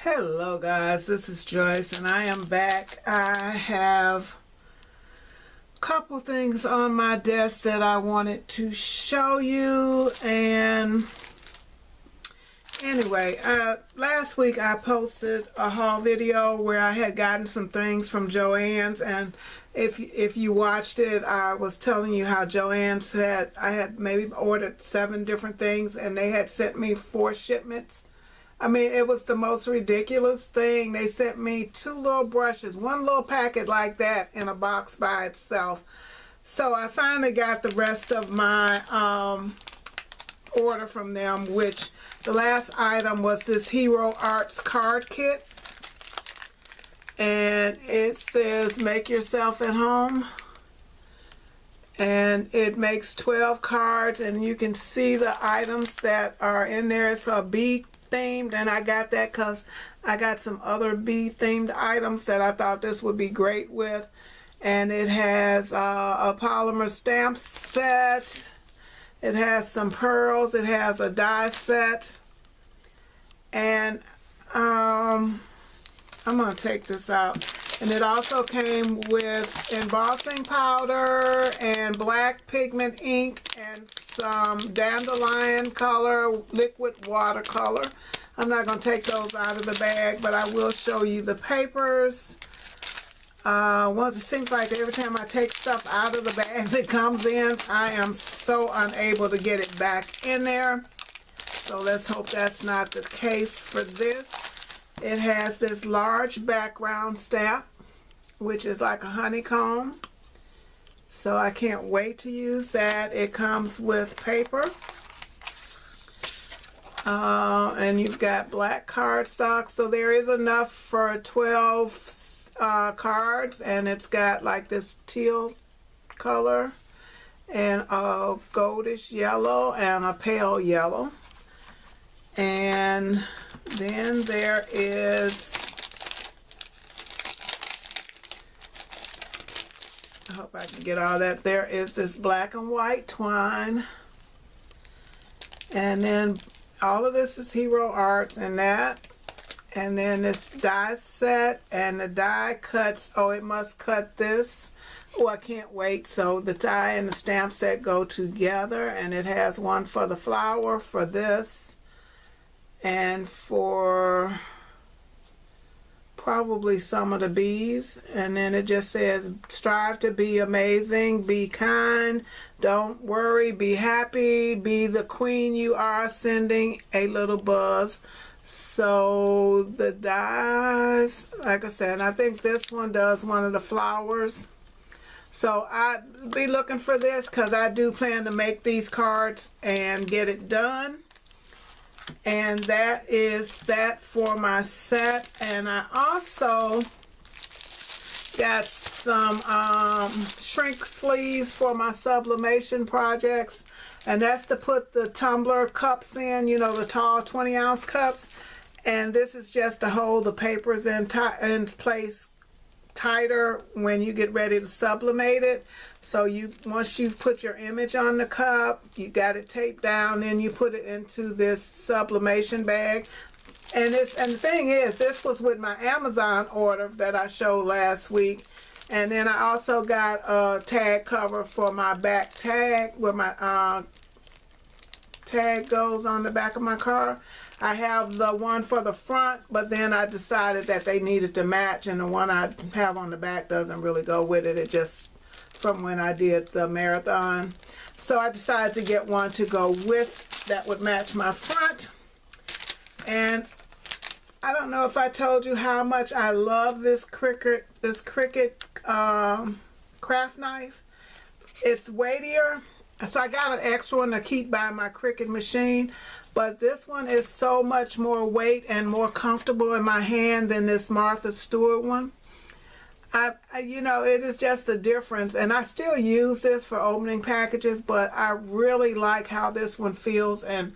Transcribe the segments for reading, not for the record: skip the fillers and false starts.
Hello guys, this is Joyce and I am back. I have a couple things on my desk that I wanted to show you. And anyway, last week I posted a haul video where I had gotten some things from Joann's, and if you watched it, I was telling you how Joann said I had maybe ordered 7 different things and they had sent me 4 shipments. I mean, it was the most ridiculous thing. They sent me 2 little brushes, 1 little packet like that in a box by itself. So I finally got the rest of my order from them, which the last item was this Hero Arts card kit. And it says make yourself at home. And it makes 12 cards, and you can see the items that are in there. It's a bee themed, and I got that because I got some other bee themed items that I thought this would be great with. And it has a polymer stamp set, it has some pearls, it has a die set, and I'm gonna take this out. And it also came with embossing powder and black pigment ink and some dandelion color, liquid watercolor. I'm not going to take those out of the bag, but I will show you the papers. Once it seems like every time I take stuff out of the bags it comes in, I am so unable to get it back in there. So let's hope that's not the case for this. It has this large background stamp, which is like a honeycomb. So I can't wait to use that. It comes with paper. And you've got black cardstock. So there is enough for 12 cards. And it's got like this teal color and a goldish yellow and a pale yellow. And then there is, I hope I can get all that. There is this black and white twine. And then all of this is Hero Arts and that. And then this die set, and the die cuts. Oh, it must cut this. Oh, I can't wait. So the die and the stamp set go together, and it has one for the flower, for this, and for probably some of the bees. And then it just says strive to be amazing, be kind, don't worry, be happy, be the queen you are, sending a little buzz. So the dies, like I said, I think this one does one of the flowers. So I'd be looking for this because I do plan to make these cards and get it done. And that is that for my set. And I also got some shrink sleeves for my sublimation projects, and that's to put the tumbler cups in, you know, the tall 20-ounce cups. And this is just to hold the papers in place tighter when you get ready to sublimate it. So once you've put your image on the cup, you got it taped down, then you put it into this sublimation bag. And the thing is, this was with my Amazon order that I showed last week. And then I also got a tag cover for my back tag, where my tag goes on the back of my car. I have the one for the front, but then I decided that they needed to match, and the one I have on the back doesn't really go with it. It just from when I did the marathon. So I decided to get one to go with that would match my front. And I don't know if I told you how much I love this Cricut craft knife. It's weightier, so I got an extra one to keep by my Cricut machine, but this one is so much more weight and more comfortable in my hand than this Martha Stewart one. You know, it is just a difference, and I still use this for opening packages, but I really like how this one feels. And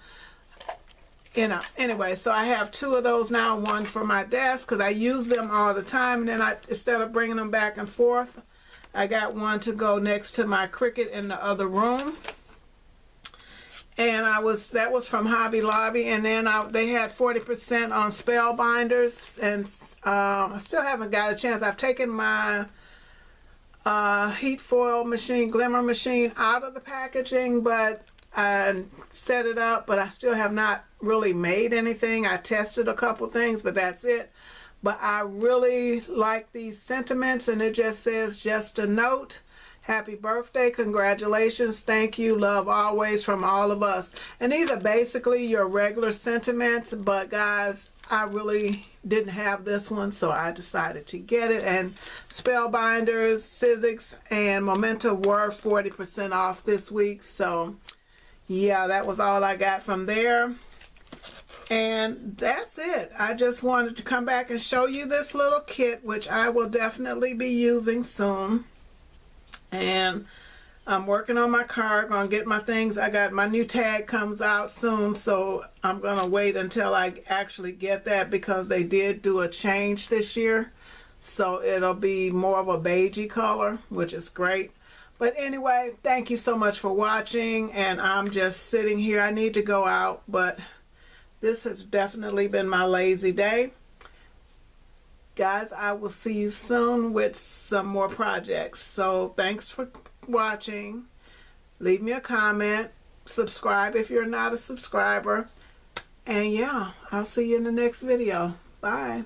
you know, anyway, so I have 2 of those now, one for my desk because I use them all the time, and then instead of bringing them back and forth, I got one to go next to my Cricut in the other room. and that was from Hobby Lobby, and then they had 40% on spellbinders, and I still haven't got a chance. I've taken my heat foil machine, glimmer machine, out of the packaging, but I set it up, but I still have not really made anything. I tested a couple things, but that's it. But I really like these sentiments, and it just says, just a note. Happy birthday, congratulations, thank you, love always from all of us. And these are basically your regular sentiments, but guys, I really didn't have this one, so I decided to get it. And Spellbinders, Sizzix, and Memento were 40% off this week. So yeah, that was all I got from there. And that's it. I just wanted to come back and show you this little kit, which I will definitely be using soon. And I'm working on my car, gonna get my things. I got my new tag comes out soon, so I'm gonna wait until I actually get that, because they did do a change this year, so it'll be more of a beigey color, which is great. But anyway, thank you so much for watching, and I'm just sitting here. I need to go out, but this has definitely been my lazy day. Guys, I will see you soon with some more projects. So thanks for watching. Leave me a comment. Subscribe if you're not a subscriber. And yeah, I'll see you in the next video. Bye.